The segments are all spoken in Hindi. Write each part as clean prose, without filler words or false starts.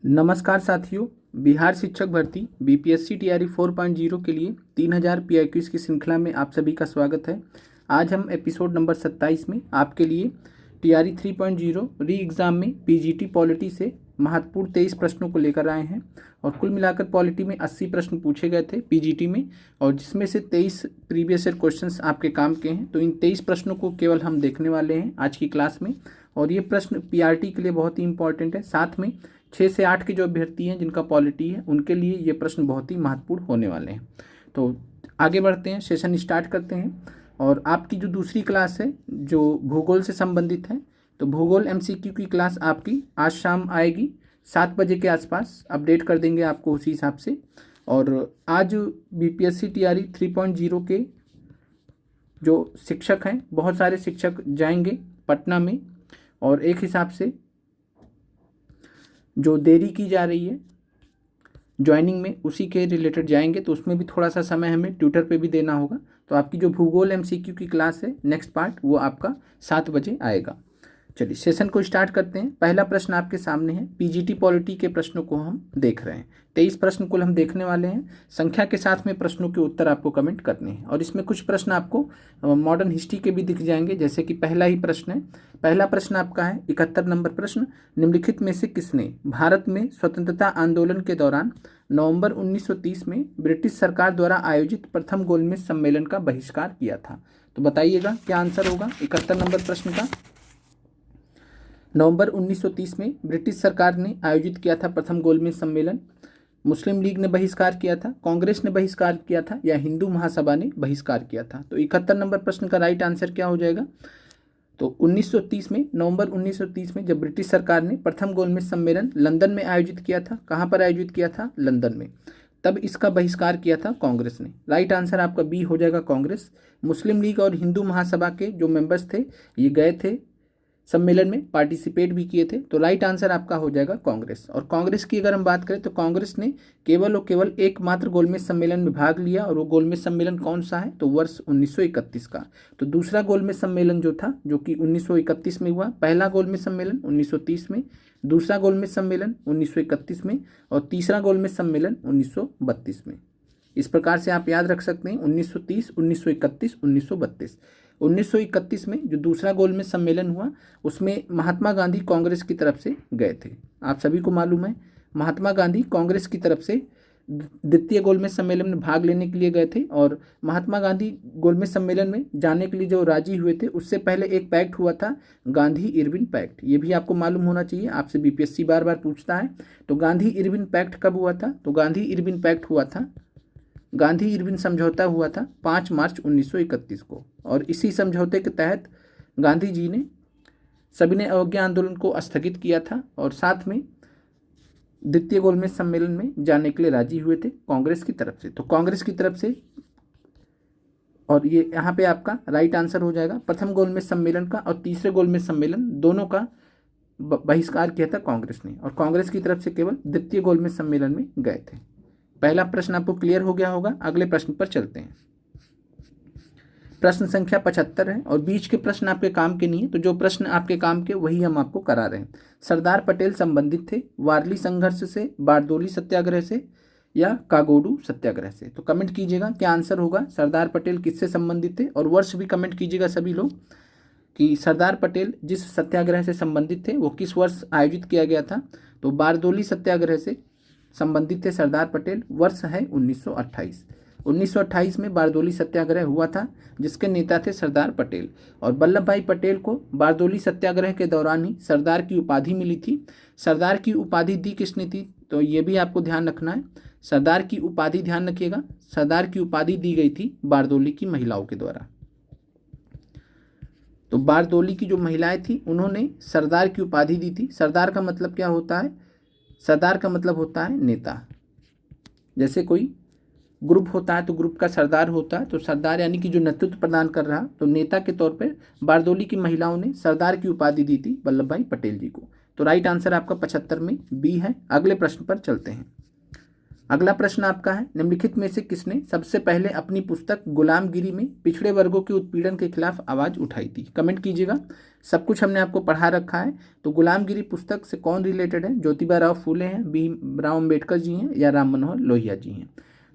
नमस्कार साथियों। बिहार शिक्षक भर्ती बीपीएससी टीआरई 4.0 के लिए 3000 पीआईक्यूज़ की श्रृंखला में आप सभी का स्वागत है। आज हम एपिसोड नंबर 27 में आपके लिए टीआरई 3.0 री एग्ज़ाम में पीजीटी पॉलिटी से महत्वपूर्ण 23 प्रश्नों को लेकर आए हैं और कुल मिलाकर पॉलिटी में 80 प्रश्न पूछे गए थे पीजीटी में, और जिसमें से 23 प्रीवियस ईयर क्वेश्चंस आपके काम के हैं। तो इन 23 प्रश्नों को केवल हम देखने वाले हैं आज की क्लास में, और ये प्रश्न पीआरटी के लिए बहुत ही इंपॉर्टेंट है। साथ में 6 से 8 के जो अभ्यर्थी हैं जिनका पॉलिटी है उनके लिए ये प्रश्न बहुत ही महत्वपूर्ण होने वाले हैं। तो आगे बढ़ते हैं, सेशन स्टार्ट करते हैं। और आपकी जो दूसरी क्लास है जो भूगोल से संबंधित है, तो भूगोल एमसीक्यू की क्लास आपकी आज शाम आएगी 7 बजे के आसपास। अपडेट कर देंगे आपको उसी हिसाब से। और आज बीपीएससी टीआरई 3.0 के जो शिक्षक हैं, बहुत सारे शिक्षक जाएंगे पटना में, और एक हिसाब से जो देरी की जा रही है ज्वाइनिंग में उसी के रिलेटेड जाएंगे, तो उसमें भी थोड़ा सा समय हमें ट्विटर पे भी देना होगा। तो आपकी जो भूगोल एमसीक्यू की क्लास है नेक्स्ट पार्ट वो आपका 7 बजे आएगा। चलिए सेशन को स्टार्ट करते हैं। पहला प्रश्न आपके सामने है, पीजीटी पॉलिटी के प्रश्नों को हम देख रहे हैं। 23 प्रश्न कुल हम देखने वाले हैं। संख्या के साथ में प्रश्नों के उत्तर आपको कमेंट करने हैं, और इसमें कुछ प्रश्न आपको मॉडर्न हिस्ट्री के भी दिख जाएंगे। जैसे कि पहला ही प्रश्न है, पहला प्रश्न आपका है 71 नंबर प्रश्न, निम्नलिखित में से किसने भारत में स्वतंत्रता आंदोलन के दौरान नवंबर 1930 में ब्रिटिश सरकार द्वारा आयोजित प्रथम गोलमेज सम्मेलन का बहिष्कार किया था? तो बताइएगा क्या आंसर होगा 71 नंबर प्रश्न का। नवंबर 1930 में ब्रिटिश सरकार ने आयोजित किया था प्रथम गोलमेज सम्मेलन। मुस्लिम लीग ने बहिष्कार किया था, कांग्रेस ने बहिष्कार किया था, या हिंदू महासभा ने बहिष्कार किया था? तो 71 नंबर प्रश्न का राइट आंसर क्या हो जाएगा? तो 1930 में, नवंबर 1930 में जब ब्रिटिश सरकार ने प्रथम गोलमेज सम्मेलन लंदन में आयोजित किया था। कहाँ पर आयोजित किया था? लंदन में। तब इसका बहिष्कार किया था कांग्रेस ने। राइट आंसर आपका बी हो जाएगा, कांग्रेस। मुस्लिम लीग और हिंदू महासभा के जो मेंबर्स थे ये गए थे सम्मेलन में, पार्टिसिपेट भी किए थे। तो राइट आंसर आपका हो जाएगा कांग्रेस। और कांग्रेस की अगर हम बात करें तो कांग्रेस ने केवल और केवल एकमात्र गोलमेज सम्मेलन में भाग लिया, और वो गोलमेज सम्मेलन कौन सा है? तो वर्ष 1931 का। तो दूसरा गोलमेज सम्मेलन जो था, जो कि 1931 में हुआ, पहला गोलमेज सम्मेलन 1930 में, दूसरा गोलमेज सम्मेलन 1931 में, और तीसरा गोलमेज सम्मेलन 1932 में। इस प्रकार से आप याद रख सकते हैं 1930, 1931, 1932। 1931 में जो दूसरा गोलमेज सम्मेलन हुआ उसमें महात्मा गांधी कांग्रेस की तरफ से गए थे। आप सभी को मालूम है महात्मा गांधी कांग्रेस की तरफ से द्वितीय गोलमेज सम्मेलन में भाग लेने के लिए गए थे। और महात्मा गांधी गोलमेज सम्मेलन में जाने के लिए जो राजी हुए थे, उससे पहले एक पैक्ट हुआ था, गांधी इरविन पैक्ट। ये भी आपको मालूम होना चाहिए, आपसे बीपीएससी बार बार पूछता है। तो गांधी इरविन पैक्ट कब हुआ था? तो गांधी इरविन पैक्ट हुआ था, गांधी इरविन समझौता हुआ था 5 मार्च 1931 को। और इसी समझौते के तहत गांधी जी ने सविनय अवज्ञा आंदोलन को स्थगित किया था, और साथ में द्वितीय गोलमेज सम्मेलन में जाने के लिए राजी हुए थे कांग्रेस की तरफ से। तो कांग्रेस की तरफ से, और ये यहाँ पे आपका राइट आंसर हो जाएगा। प्रथम गोलमेज सम्मेलन का और तीसरे गोलमेज सम्मेलन दोनों का बहिष्कार किया था कांग्रेस ने, और कांग्रेस की तरफ से केवल द्वितीय गोलमेज सम्मेलन में गए थे। पहला प्रश्न आपको क्लियर हो गया होगा। अगले प्रश्न पर चलते हैं। प्रश्न संख्या 75 है, और बीच के प्रश्न आपके काम के नहीं है, तो जो प्रश्न आपके काम के वही हम आपको करा रहे हैं। सरदार पटेल संबंधित थे वारली संघर्ष से, बारदोली सत्याग्रह से, या कागोडू सत्याग्रह से? तो कमेंट कीजिएगा क्या आंसर होगा। सरदार पटेल किससे संबंधित थे, और वर्ष भी कमेंट कीजिएगा सभी लोग कि सरदार पटेल जिस सत्याग्रह से संबंधित थे वो किस वर्ष आयोजित किया गया था। तो बारदोली सत्याग्रह से संबंधित थे सरदार पटेल। वर्ष है 1928। 1928 में बारदोली सत्याग्रह हुआ था, जिसके नेता थे सरदार पटेल। और वल्लभ भाई पटेल को बारदोली सत्याग्रह के दौरान ही सरदार की उपाधि मिली थी। सरदार की उपाधि दी किसने थी? तो ये भी आपको ध्यान रखना है, सरदार की उपाधि ध्यान रखिएगा, सरदार की उपाधि दी गई थी बारदोली की महिलाओं के द्वारा। तो बारदोली की जो महिलाएं थी उन्होंने सरदार की उपाधि दी थी। सरदार का मतलब क्या होता है? सरदार का मतलब होता है नेता। जैसे कोई ग्रुप होता है तो ग्रुप का सरदार होता है, तो सरदार यानी कि जो नेतृत्व प्रदान कर रहा, तो नेता के तौर पर बारदोली की महिलाओं ने सरदार की उपाधि दी थी वल्लभ भाई पटेल जी को। तो राइट आंसर आपका 75 में बी है। अगले प्रश्न पर चलते हैं। अगला प्रश्न आपका है, निम्नलिखित में से किसने सबसे पहले अपनी पुस्तक गुलामगिरी में पिछड़े वर्गों के उत्पीड़न के खिलाफ आवाज उठाई थी? कमेंट कीजिएगा। सब कुछ हमने आपको पढ़ा रखा है। तो गुलामगिरी पुस्तक से कौन रिलेटेड है? ज्योतिबा राव फूले हैं, भीमराव अम्बेडकर जी हैं, या राम मनोहर लोहिया जी हैं?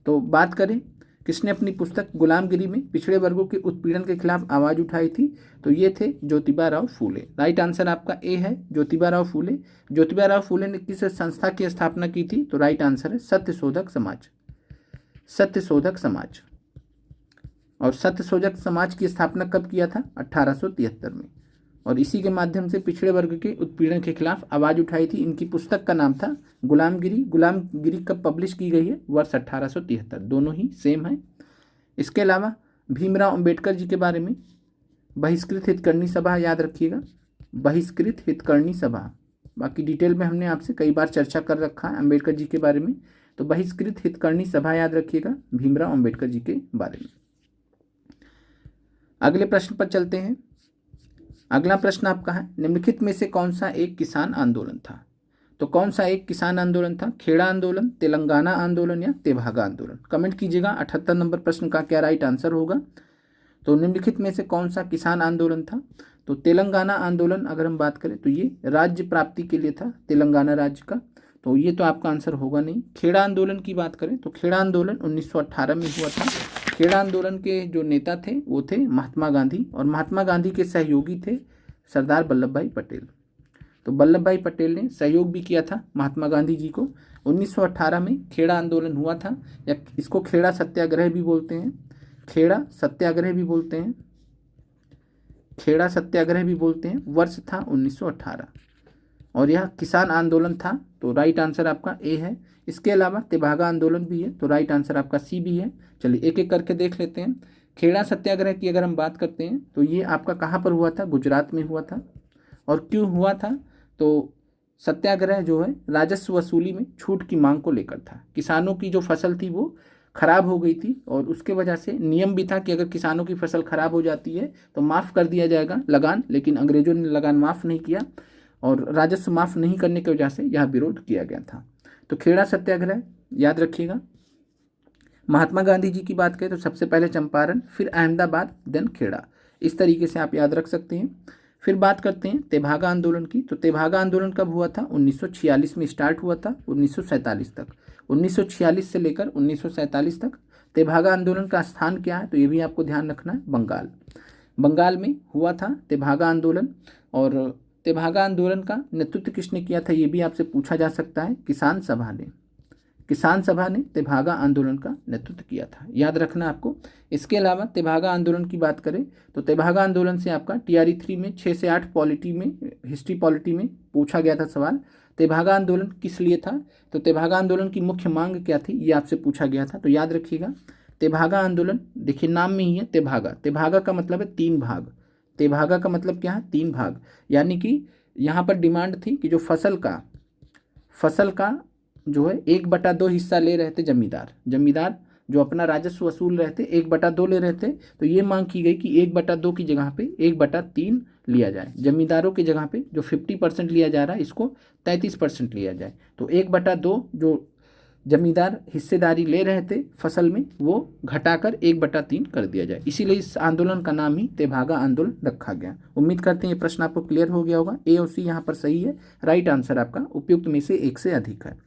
तो बात करें किसने अपनी पुस्तक गुलामगिरी में पिछड़े वर्गों के उत्पीड़न के खिलाफ आवाज उठाई थी, तो ये थे ज्योतिबा राव फूले। राइट आंसर आपका ए है, ज्योतिबा राव फूले। ज्योतिबा राव फूले ने किस संस्था की स्थापना की थी? तो राइट आंसर है सत्यशोधक समाज। सत्यशोधक समाज। और सत्यशोधक समाज की स्थापना कब किया था? 1873 में। और इसी के माध्यम से पिछड़े वर्ग के उत्पीड़न के खिलाफ आवाज उठाई थी। इनकी पुस्तक का नाम था गुलामगिरी। गुलामगिरी कब पब्लिश की गई है? वर्ष 1873। दोनों ही सेम है। इसके अलावा भीमराव अंबेडकर जी के बारे में, बहिष्कृत हितकर्णी सभा याद रखिएगा, बहिष्कृत हितकर्णी सभा। बाकी डिटेल में हमने आपसे कई बार चर्चा कर रखा है अंबेडकर जी के बारे में। तो बहिष्कृत हितकर्णी सभा याद रखिएगा भीमराव अंबेडकर जी के बारे में। अगले प्रश्न पर चलते हैं। अगला प्रश्न आपका है, निम्नलिखित में से कौन सा एक किसान आंदोलन था? तो कौन सा एक किसान आंदोलन था? खेड़ा आंदोलन, तेलंगाना आंदोलन, या तेभागा आंदोलन? कमेंट कीजिएगा। 78 नंबर प्रश्न का क्या राइट आंसर होगा? तो निम्नलिखित में से कौन सा किसान आंदोलन था? तो तेलंगाना आंदोलन अगर हम बात करें तो ये राज्य प्राप्ति के लिए था, तेलंगाना राज्य का। तो ये तो आपका आंसर होगा नहीं। खेड़ा आंदोलन की बात करें तो खेड़ा आंदोलन 1918 में हुआ था। खेड़ा आंदोलन के जो नेता थे वो थे महात्मा गांधी, और महात्मा गांधी के सहयोगी थे सरदार वल्लभ भाई पटेल। तो वल्लभ भाई पटेल ने सहयोग भी किया था महात्मा गांधी जी को। 1918 में खेड़ा आंदोलन हुआ था, या इसको खेड़ा सत्याग्रह भी बोलते हैं, खेड़ा सत्याग्रह भी बोलते हैं, खेड़ा सत्याग्रह भी बोलते हैं। वर्ष था 1918, और यह किसान आंदोलन था। तो राइट आंसर आपका ए है। इसके अलावा तेभागा आंदोलन भी है, तो राइट आंसर आपका सी भी है। चलिए एक एक करके देख लेते हैं। खेड़ा सत्याग्रह की अगर हम बात करते हैं तो ये आपका कहाँ पर हुआ था? गुजरात में हुआ था। और क्यों हुआ था? तो सत्याग्रह जो है राजस्व वसूली में छूट की मांग को लेकर था। किसानों की जो फसल थी वो खराब हो गई थी, और उसके वजह से नियम भी था कि अगर किसानों की फसल खराब हो जाती है तो माफ़ कर दिया जाएगा लगान, लेकिन अंग्रेजों ने लगान माफ़ नहीं किया, और राजस्व माफ़ नहीं करने की वजह से यह विरोध किया गया था। तो खेड़ा सत्याग्रह याद रखिएगा। महात्मा गांधी जी की बात करें तो सबसे पहले चंपारण, फिर अहमदाबाद, देन खेड़ा। इस तरीके से आप याद रख सकते हैं। फिर बात करते हैं तेभागा आंदोलन की। तो तेभागा आंदोलन कब हुआ था? 1946 में स्टार्ट हुआ था, 1947 तक। 1946 से लेकर 1947 तक। तेभागा आंदोलन का स्थान क्या है? तो ये भी आपको ध्यान रखना है, बंगाल। बंगाल में हुआ था तेभागा आंदोलन। और तेभागा आंदोलन का नेतृत्व किसने किया था? ये भी आपसे पूछा जा सकता है। किसान सभा ने। किसान सभा ने तेभागा आंदोलन का नेतृत्व किया था, याद रखना आपको। इसके अलावा तेभागा आंदोलन की बात करें तो तेभागा आंदोलन से आपका TRE 3 में 6 से 8 पॉलिटी में, हिस्ट्री पॉलिटी में पूछा गया था सवाल। तेभागा आंदोलन किस लिए था? तो तेभागा आंदोलन की मुख्य मांग क्या थी, ये आपसे पूछा गया था। तो याद रखिएगा तेभागा आंदोलन, देखिए नाम में ही है तेभागा। तेभागा का मतलब है 3 भाग। तेभागा का मतलब क्या है? 3 भाग। यानी कि यहाँ पर डिमांड थी कि जो फसल का जो है 1/2 हिस्सा ले रहे थे जमींदार जो अपना राजस्व वसूल रहे थे 1/2 ले रहे थे। तो ये मांग की गई कि 1/2 की जगह पे 1/3 लिया जाए। जमींदारों की जगह पे जो 50% लिया जा रहा है इसको 33% लिया जाए। तो 1/2 जो जमींदार हिस्सेदारी ले रहे थे फसल में वो घटाकर 1/3 कर दिया जाए। इसीलिए इस आंदोलन का नाम ही तेभागा आंदोलन रखा गया। उम्मीद करते हैं ये प्रश्न आपको क्लियर हो गया होगा। ए और सी यहाँ पर सही है। राइट आंसर आपका उपयुक्त में से एक से अधिक है।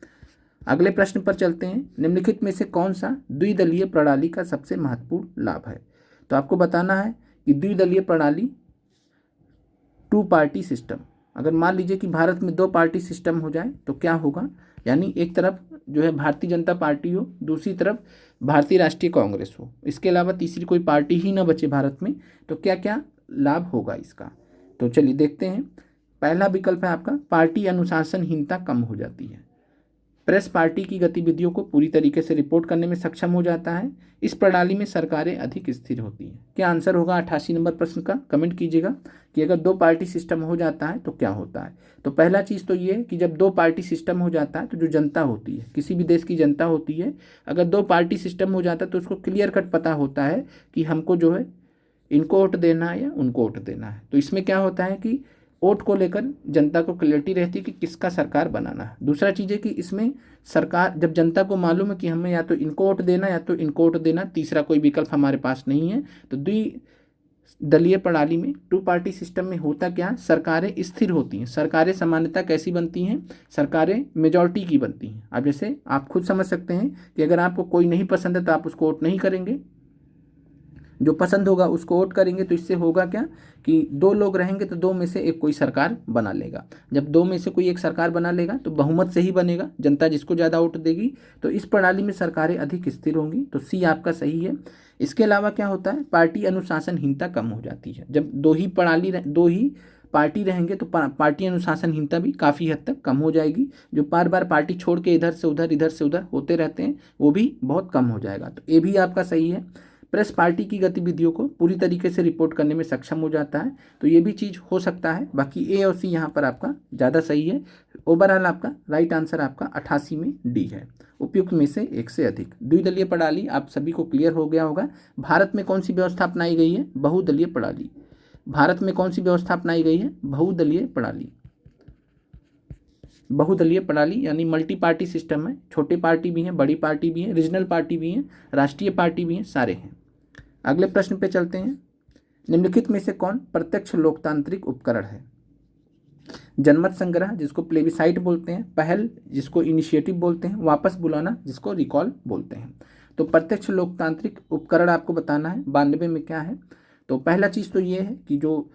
अगले प्रश्न पर चलते हैं। निम्नलिखित में से कौन सा द्विदलीय प्रणाली का सबसे महत्वपूर्ण लाभ है? तो आपको बताना है कि द्विदलीय प्रणाली, 2 पार्टी सिस्टम, अगर मान लीजिए कि भारत में 2 पार्टी सिस्टम हो जाए तो क्या होगा? यानी एक तरफ जो है भारतीय जनता पार्टी हो, दूसरी तरफ भारतीय राष्ट्रीय कांग्रेस हो, इसके अलावा तीसरी कोई पार्टी ही ना बचे भारत में, तो क्या क्या लाभ होगा इसका? तो चलिए देखते हैं। पहला विकल्प है आपका पार्टी अनुशासनहीनता कम हो जाती है। प्रेस पार्टी की गतिविधियों को पूरी तरीके से रिपोर्ट करने में सक्षम हो जाता है। इस प्रणाली में सरकारें अधिक स्थिर होती हैं। क्या आंसर होगा 88 नंबर प्रश्न का? कमेंट कीजिएगा कि अगर 2 पार्टी सिस्टम हो जाता है तो क्या होता है। तो पहला चीज़ तो ये है कि जब 2 पार्टी सिस्टम हो जाता है तो जो जनता होती है, किसी भी देश की जनता होती है, अगर 2 पार्टी सिस्टम हो जाता है तो उसको क्लियर कट पता होता है कि हमको जो है इनको वोट देना है या उनको वोट देना है। तो इसमें क्या होता है कि वोट को लेकर जनता को क्लियरिटी रहती है कि किसका सरकार बनाना है। दूसरा चीज़ है कि इसमें सरकार, जब जनता को मालूम है कि हमें या तो इनको वोट देना या तो इनको वोट देना, तीसरा कोई विकल्प हमारे पास नहीं है, तो द्विदलीय प्रणाली में, टू पार्टी सिस्टम में होता क्या है, सरकारें स्थिर होती हैं। सरकारें सामान्यतः कैसी बनती हैं, सरकारें मेजॉरिटी की बनती हैं। अब जैसे आप खुद समझ सकते हैं कि अगर आपको कोई नहीं पसंद है तो आप उसको वोट नहीं करेंगे, जो पसंद होगा उसको वोट करेंगे। तो इससे होगा क्या कि दो लोग रहेंगे तो दो में से एक कोई सरकार बना लेगा। जब दो में से कोई एक सरकार बना लेगा तो बहुमत से ही बनेगा, जनता जिसको ज़्यादा वोट देगी, तो इस प्रणाली में सरकारें अधिक स्थिर होंगी। तो सी आपका सही है। इसके अलावा क्या होता है, पार्टी अनुशासनहीनता कम हो जाती है। जब दो ही पार्टी रहेंगे तो पार्टी अनुशासनहीनता भी काफ़ी हद तक कम हो जाएगी। जो बार बार पार्टी छोड़ के इधर से उधर होते रहते हैं वो भी बहुत कम हो जाएगा। तो ये भी आपका सही है। प्रेस पार्टी की गतिविधियों को पूरी तरीके से रिपोर्ट करने में सक्षम हो जाता है, तो ये भी चीज़ हो सकता है। बाकी ए और सी यहाँ पर आपका ज़्यादा सही है। ओवरऑल आपका राइट आंसर आपका 88 में डी है, उपयुक्त में से एक से अधिक। द्विदलीय प्रणाली आप सभी को क्लियर हो गया होगा। भारत में कौन सी व्यवस्था अपनाई गई है, बहुदलीय प्रणाली। भारत में कौन सी व्यवस्था अपनाई गई है, बहुदलीय प्रणाली। बहुदलीय प्रणाली यानी मल्टी पार्टी सिस्टम है। छोटी पार्टी भी हैं, बड़ी पार्टी भी हैं, रीजनल पार्टी भी हैं, राष्ट्रीय पार्टी भी हैं, सारे हैं। अगले प्रश्न पे चलते हैं। निम्नलिखित में से कौन प्रत्यक्ष लोकतांत्रिक उपकरण है। जनमत संग्रह जिसको प्लेबिसाइट बोलते हैं, पहल जिसको इनिशिएटिव बोलते हैं, वापस बुलाना जिसको रिकॉल बोलते हैं। तो प्रत्यक्ष लोकतांत्रिक उपकरण आपको बताना है 92 में क्या है। तो पहला चीज़ तो ये है कि जो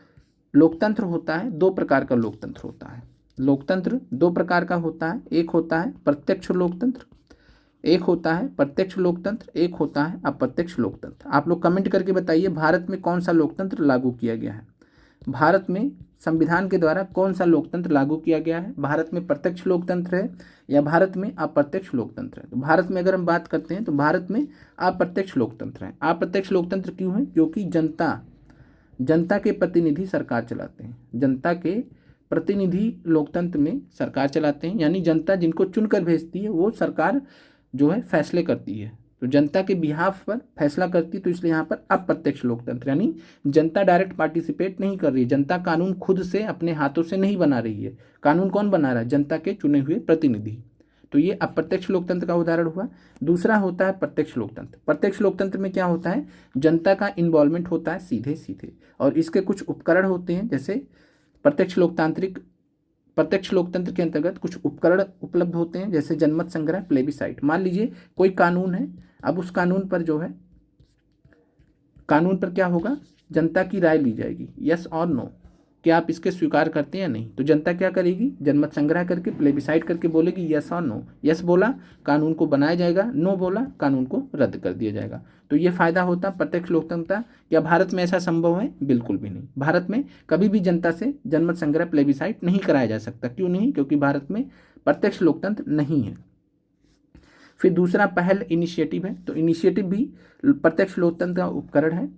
लोकतंत्र होता है, दो प्रकार का लोकतंत्र होता है। लोकतंत्र दो प्रकार का होता है, एक होता है प्रत्यक्ष लोकतंत्र, एक होता है प्रत्यक्ष लोकतंत्र, एक होता है अप्रत्यक्ष लोकतंत्र। आप लोग कमेंट करके बताइए भारत में कौन सा लोकतंत्र लागू किया गया है। भारत में संविधान के द्वारा कौन सा लोकतंत्र लागू किया गया है। भारत में प्रत्यक्ष लोकतंत्र है या भारत में अप्रत्यक्ष लोकतंत्र है। तो भारत में अगर हम बात करते हैं तो भारत में अप्रत्यक्ष लोकतंत्र है। अप्रत्यक्ष लोकतंत्र क्यों है, क्योंकि जनता के प्रतिनिधि सरकार चलाते हैं। जनता के प्रतिनिधि लोकतंत्र में सरकार चलाते हैं, यानी जनता जिनको चुनकर भेजती है वो सरकार जो है फैसले करती है। तो जनता के बिहाफ पर फैसला करती है, तो इसलिए यहाँ पर अप्रत्यक्ष लोकतंत्र, यानी जनता डायरेक्ट पार्टिसिपेट नहीं कर रही है। जनता कानून खुद से अपने हाथों से नहीं बना रही है। कानून कौन बना रहा है, जनता के चुने हुए प्रतिनिधि। तो ये अप्रत्यक्ष लोकतंत्र का उदाहरण हुआ। दूसरा होता है प्रत्यक्ष लोकतंत्र। प्रत्यक्ष लोकतंत्र में क्या होता है, जनता का इन्वॉल्वमेंट होता है सीधे सीधे, और इसके कुछ उपकरण होते हैं। जैसे प्रत्यक्ष लोकतंत्र के अंतर्गत कुछ उपकरण उपलब्ध होते हैं, जैसे जनमत संग्रह, प्लेबिसाइट। मान लीजिए कोई कानून है, अब उस कानून पर क्या होगा, जनता की राय ली जाएगी, यस और नो, क्या आप इसके स्वीकार करते हैं या नहीं। तो जनता क्या करेगी, जनमत संग्रह करके प्लेबिसाइट करके बोलेगी यस और नो। यस बोला कानून को बनाया जाएगा, नो बोला कानून को रद्द कर दिया जाएगा। तो ये फायदा होता प्रत्यक्ष लोकतंत्र का। क्या भारत में ऐसा संभव है, बिल्कुल भी नहीं। भारत में कभी भी जनता से जनमत संग्रह प्लेबिसाइट नहीं कराया जा सकता। क्यों नहीं, क्योंकि भारत में प्रत्यक्ष लोकतंत्र नहीं है। फिर दूसरा पहल इनिशिएटिव है। तो इनिशिएटिव भी प्रत्यक्ष लोकतंत्र का उपकरण है।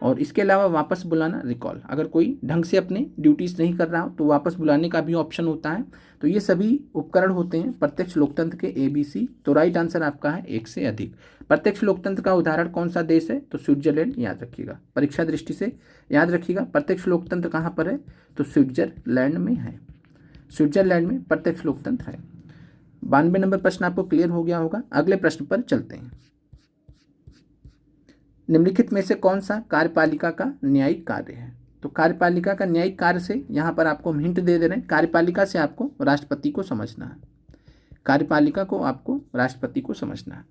और इसके अलावा वापस बुलाना, रिकॉल, अगर कोई ढंग से अपने ड्यूटीज़ नहीं कर रहा हो तो वापस बुलाने का भी ऑप्शन होता है। तो ये सभी उपकरण होते हैं प्रत्यक्ष लोकतंत्र के ABC। तो राइट आंसर आपका है एक से अधिक। प्रत्यक्ष लोकतंत्र का उदाहरण कौन सा देश है, तो स्विट्जरलैंड। याद रखिएगा, परीक्षा दृष्टि से याद रखिएगा, प्रत्यक्ष लोकतंत्र कहाँ पर है, तो स्विट्जरलैंड में है। स्विट्जरलैंड में प्रत्यक्ष लोकतंत्र है। 92 नंबर प्रश्न आपको क्लियर हो गया होगा। अगले प्रश्न पर चलते हैं। निम्नलिखित में से कौन सा कार्यपालिका का न्यायिक कार्य है। तो कार्यपालिका का न्यायिक कार्य से यहाँ पर आपको हम हिंट दे रहे हैं। कार्यपालिका से आपको राष्ट्रपति को समझना है। कार्यपालिका को आपको राष्ट्रपति को समझना है।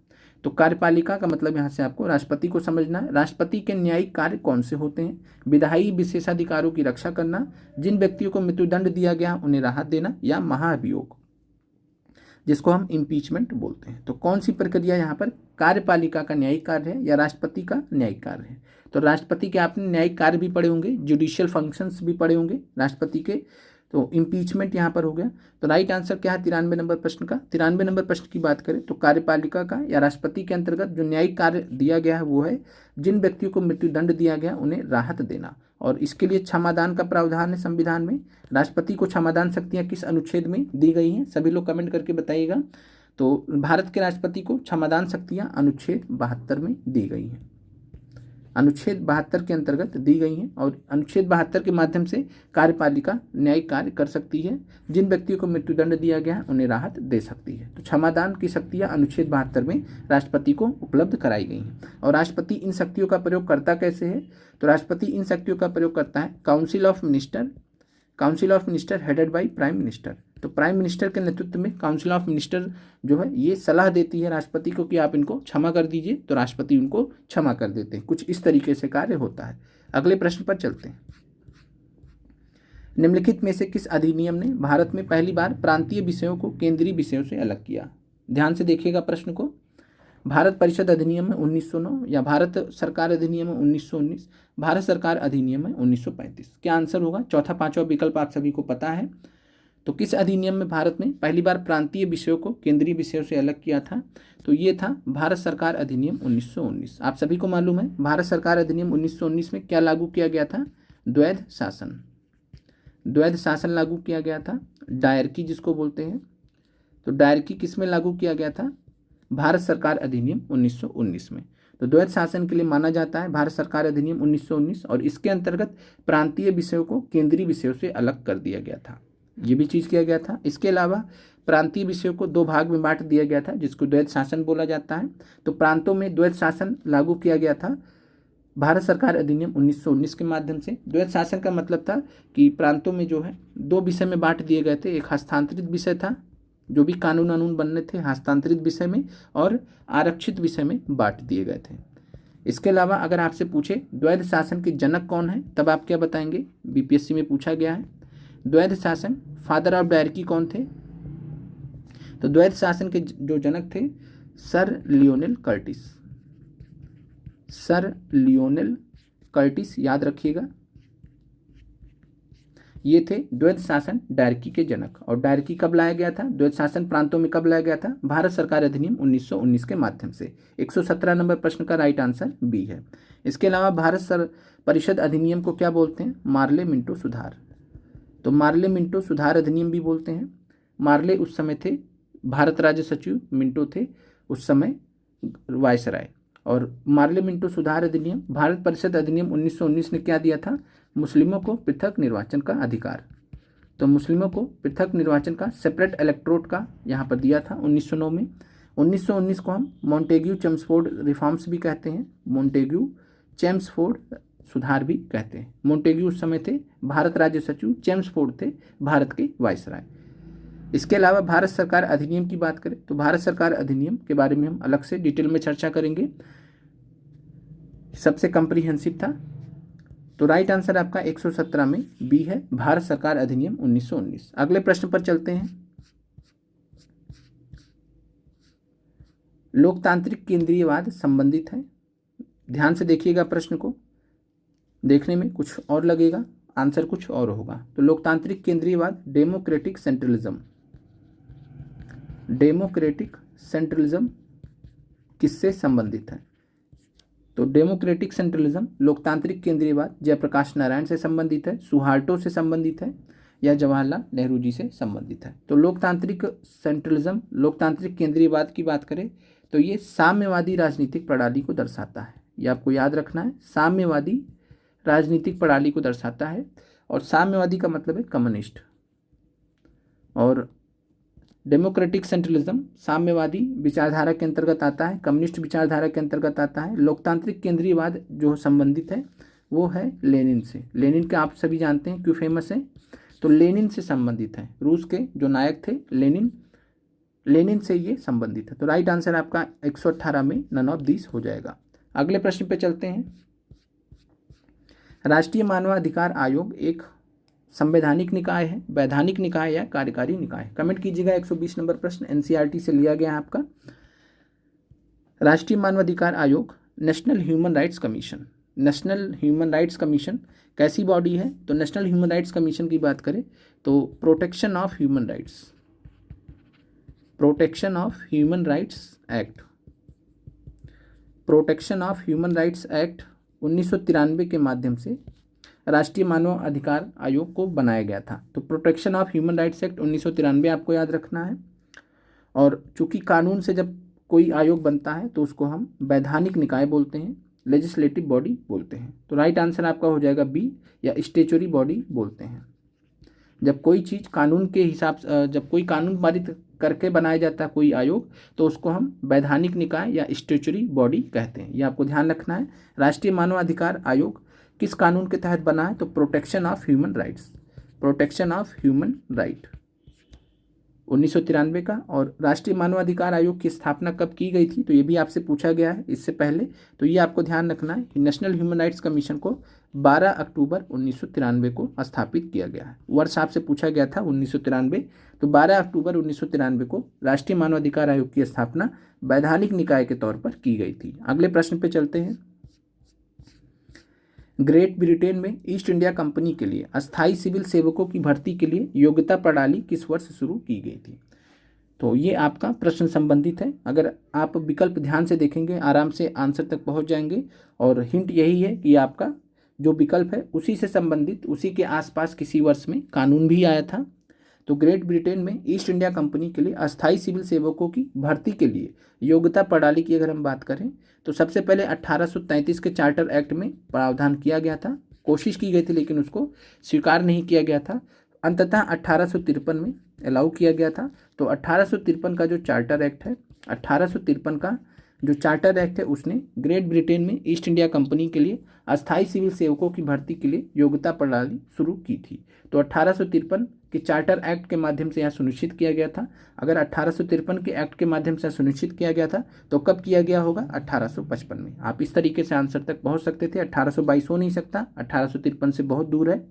तो कार्यपालिका का मतलब यहाँ से आपको राष्ट्रपति को समझना है। राष्ट्रपति के न्यायिक कार्य कौन से होते हैं, विधायी विशेषाधिकारों की रक्षा करना, जिन व्यक्तियों को मृत्युदंड दिया गया उन्हें राहत देना, या महाभियोग जिसको हम इम्पीचमेंट बोलते हैं। तो कौन सी प्रक्रिया यहाँ पर कार्यपालिका का न्यायिक कार्य है या राष्ट्रपति का न्यायिक कार्य है। तो राष्ट्रपति के आपने न्यायिक कार्य भी पढ़े होंगे, जुडिशियल फंक्शंस भी पढ़े होंगे राष्ट्रपति के। तो इम्पीचमेंट यहाँ पर हो गया। तो राइट आंसर क्या है 93 नंबर प्रश्न का। 93 नंबर प्रश्न की बात करें तो कार्यपालिका का या राष्ट्रपति के अंतर्गत जो न्यायिक कार्य दिया गया है वो है जिन व्यक्तियों को मृत्युदंड दिया गया उन्हें राहत देना, और इसके लिए क्षमादान का प्रावधान है संविधान में। राष्ट्रपति को क्षमादान शक्तियाँ किस अनुच्छेद में दी गई हैं, सभी लोग कमेंट करके बताइएगा। तो भारत के राष्ट्रपति को क्षमादान शक्तियाँ अनुच्छेद 72 में दी गई हैं। अनुच्छेद 72 के अंतर्गत दी गई हैं और अनुच्छेद 72 के माध्यम से कार्यपालिका न्यायिक कार्य कर सकती है। जिन व्यक्तियों को मृत्युदंड दिया गया है उन्हें राहत दे सकती है। तो क्षमादान की शक्तियाँ अनुच्छेद 72 में राष्ट्रपति को उपलब्ध कराई गई हैं। और राष्ट्रपति इन शक्तियों का प्रयोग करता कैसे है? तो राष्ट्रपति इन शक्तियों का प्रयोग करता है council of minister headed by prime minister. तो प्राइम मिनिस्टर के नेतृत्व में काउंसिल ऑफ मिनिस्टर जो है ये सलाह देती है राष्ट्रपति को कि आप इनको क्षमा कर दीजिए, तो राष्ट्रपति उनको क्षमा कर देते हैं। कुछ इस तरीके से कार्य होता है। अगले प्रश्न पर चलते हैं। निम्नलिखित में से किस अधिनियम ने भारत में पहली बार प्रांतीय विषयों को केंद्रीय विषयों से अलग किया? ध्यान से देखिएगा प्रश्न को। भारत परिषद अधिनियम है 1909, या भारत सरकार अधिनियम है 1919, भारत सरकार अधिनियम है 1935। क्या आंसर होगा? चौथा पांचवा विकल्प आप सभी को पता है। तो किस अधिनियम में भारत ने पहली बार प्रांतीय विषयों को केंद्रीय विषयों से अलग किया था? तो ये था भारत सरकार अधिनियम 1919। आप सभी को मालूम है भारत सरकार अधिनियम 1919 में क्या लागू किया गया था? द्वैध शासन लागू किया गया था, डायरकी जिसको बोलते हैं। तो डायरकी किस में लागू किया गया था? भारत सरकार अधिनियम 1919 में। तो द्वैध शासन के लिए माना जाता है भारत सरकार अधिनियम 1919, और इसके अंतर्गत प्रांतीय विषयों को केंद्रीय विषयों से अलग कर दिया गया था। ये भी चीज़ किया गया था। इसके अलावा प्रांतीय विषयों को दो भाग में बांट दिया गया था जिसको द्वैध शासन बोला जाता है। तो प्रांतों में द्वैध शासन लागू किया गया था भारत सरकार अधिनियम 1919 के माध्यम से। द्वैध शासन का मतलब था कि प्रांतों में जो है दो विषय में बांट दिए गए थे। एक हस्तांतरित विषय था, जो भी कानून बनने थे हस्तांतरित विषय में, और आरक्षित विषय में बांट दिए गए थे। इसके अलावा अगर आपसे पूछे द्वैध शासन के जनक कौन है, तब आप क्या बताएंगे? बीपीएससी में पूछा गया है। द्वैध शासन फादर ऑफ डायरकी कौन थे? तो द्वैध शासन के जो जनक थे सर लियोनेल कर्टिस, याद रखिएगा। ये थे द्वैध शासन डायरकी के जनक। और डायरकी कब लाया गया था? द्वैध शासन प्रांतों में कब लाया गया था? भारत सरकार अधिनियम 1919 के माध्यम से। 117 नंबर प्रश्न का राइट आंसर बी है। इसके अलावा भारत परिषद अधिनियम को क्या बोलते हैं? मार्ले मिंटो सुधार। तो मार्ले मिंटो सुधार अधिनियम भी बोलते हैं। मार्ले उस समय थे भारत राज्य सचिव, मिंटो थे उस समय वायसराय। और मार्ले मिंटो सुधार अधिनियम, भारत परिषद अधिनियम 1919 ने क्या दिया था? मुस्लिमों को पृथक निर्वाचन का अधिकार। तो मुस्लिमों को पृथक निर्वाचन का, सेपरेट इलेक्टोरेट का यहाँ पर दिया था 1909 में। 1919 को हम मॉन्टेग्यू चेम्सफोर्ड रिफॉर्म्स भी कहते हैं, मॉन्टेग्यू चेम्सफोर्ड सुधार भी कहते हैं। मॉन्टेग्यू उस समय थे भारत राज्य सचिव, चेम्सफोर्ड थे भारत के वायसराय। इसके अलावा भारत सरकार अधिनियम की बात करें तो भारत सरकार अधिनियम के बारे में हम अलग से डिटेल में चर्चा करेंगे, सबसे कम्प्रीहेंसिव था। तो राइट आंसर आपका 117 में बी है, भारत सरकार अधिनियम 1919। अगले प्रश्न पर चलते हैं। लोकतांत्रिक केंद्रीयवाद संबंधित है। ध्यान से देखिएगा प्रश्न को, देखने में कुछ और लगेगा, आंसर कुछ और होगा। तो लोकतांत्रिक केंद्रीयवाद डेमोक्रेटिक सेंट्रलिज्म किससे संबंधित है? तो डेमोक्रेटिक सेंट्रलिज्म, लोकतांत्रिक केंद्रीयवाद जयप्रकाश नारायण से संबंधित है, सुहार्टो से संबंधित है, या जवाहरलाल नेहरू जी से संबंधित है। तो लोकतांत्रिक सेंट्रलिज्म, लोकतांत्रिक केंद्रीयवाद की बात करें तो ये साम्यवादी राजनीतिक प्रणाली को दर्शाता है। ये आपको याद रखना है, साम्यवादी राजनीतिक प्रणाली को दर्शाता है। और साम्यवादी का मतलब है कम्युनिस्ट, और डेमोक्रेटिक सेंट्रलिज्म साम्यवादी विचारधारा के अंतर्गत आता है, कम्युनिस्ट विचारधारा के अंतर्गत आता है। लोकतांत्रिक केंद्रीयवाद जो संबंधित है वो है लेनिन से। लेनिन के आप सभी जानते हैं क्यों फेमस है? तो लेनिन से संबंधित है, रूस के जो नायक थे लेनिन से ये संबंधित है। तो राइट आंसर आपका 118 में नन ऑफ दिस हो जाएगा। अगले प्रश्न पे चलते हैं। राष्ट्रीय मानवाधिकार आयोग एक संवैधानिक निकाय है, वैधानिक निकाय या कार्यकारी निकाय? कमेंट कीजिएगा। 120 नंबर प्रश्न एनसीईआरटी से लिया गया है आपका। राष्ट्रीय मानवाधिकार आयोग नेशनल ह्यूमन राइट्स कमीशन कैसी बॉडी है? तो नेशनल ह्यूमन राइट्स कमीशन की बात करें तो protection of human rights act 1993 के माध्यम से राष्ट्रीय मानव अधिकार आयोग को बनाया गया था। तो protection of human rights act 1993 आपको याद रखना है। और चूंकि कानून से जब कोई आयोग बनता है तो उसको हम वैधानिक निकाय बोलते हैं। लेजिस्लेटिव बॉडी बोलते हैं। तो राइट आंसर आपका हो जाएगा बी, या स्टेचुरी बॉडी बोलते हैं। जब कोई चीज़ कानून के हिसाब से, जब कोई कानून पारित करके बनाया जाता है कोई आयोग, तो उसको हम वैधानिक निकाय या स्टेचुरी बॉडी कहते हैं। ये आपको ध्यान रखना है। राष्ट्रीय मानवाधिकार आयोग किस कानून के तहत बना है? तो protection of human rights, protection of human right 1993 का। और राष्ट्रीय मानवाधिकार आयोग की स्थापना कब की गई थी? तो ये भी आपसे पूछा गया है इससे पहले, तो ये आपको ध्यान रखना है कि नेशनल ह्यूमन राइट्स कमीशन को 12 अक्टूबर 1993 को स्थापित किया गया है। वर्ष आपसे पूछा गया था 1993, तो 12 अक्टूबर 1993 को राष्ट्रीय मानवाधिकार आयोग की स्थापना वैधानिक निकाय के तौर पर की गई थी। अगले प्रश्न पे चलते हैं। ग्रेट ब्रिटेन में ईस्ट इंडिया कंपनी के लिए अस्थायी सिविल सेवकों की भर्ती के लिए योग्यता प्रणाली किस वर्ष शुरू की गई थी? तो ये आपका प्रश्न संबंधित है। अगर आप विकल्प ध्यान से देखेंगे आराम से आंसर तक पहुंच जाएंगे। और हिंट यही है कि आपका जो विकल्प है उसी से संबंधित, उसी के आसपास किसी वर्ष में कानून भी आया था। तो ग्रेट ब्रिटेन में ईस्ट इंडिया कंपनी के लिए अस्थायी सिविल सेवकों की भर्ती के लिए योग्यता प्रणाली की अगर हम बात करें तो सबसे पहले 1833 के चार्टर एक्ट में प्रावधान किया गया था। कोशिश की गई थी लेकिन उसको स्वीकार नहीं किया गया था। अंततः 1853 में अलाउ किया गया था। तो 1853 का जो चार्टर एक्ट है, 1853 का जो चार्टर एक्ट है उसने ग्रेट ब्रिटेन में ईस्ट इंडिया कंपनी के लिए अस्थायी सिविल सेवकों की भर्ती के लिए योग्यता प्रणाली शुरू की थी। तो 1853 के चार्टर एक्ट के माध्यम से यह सुनिश्चित किया गया था। अगर 1853 के एक्ट के माध्यम से सुनिश्चित किया गया था तो कब किया गया होगा? 1855 में। आप इस तरीके से आंसर तक पहुंच सकते थे। 1822 हो नहीं सकता, 1853 से बहुत दूर है।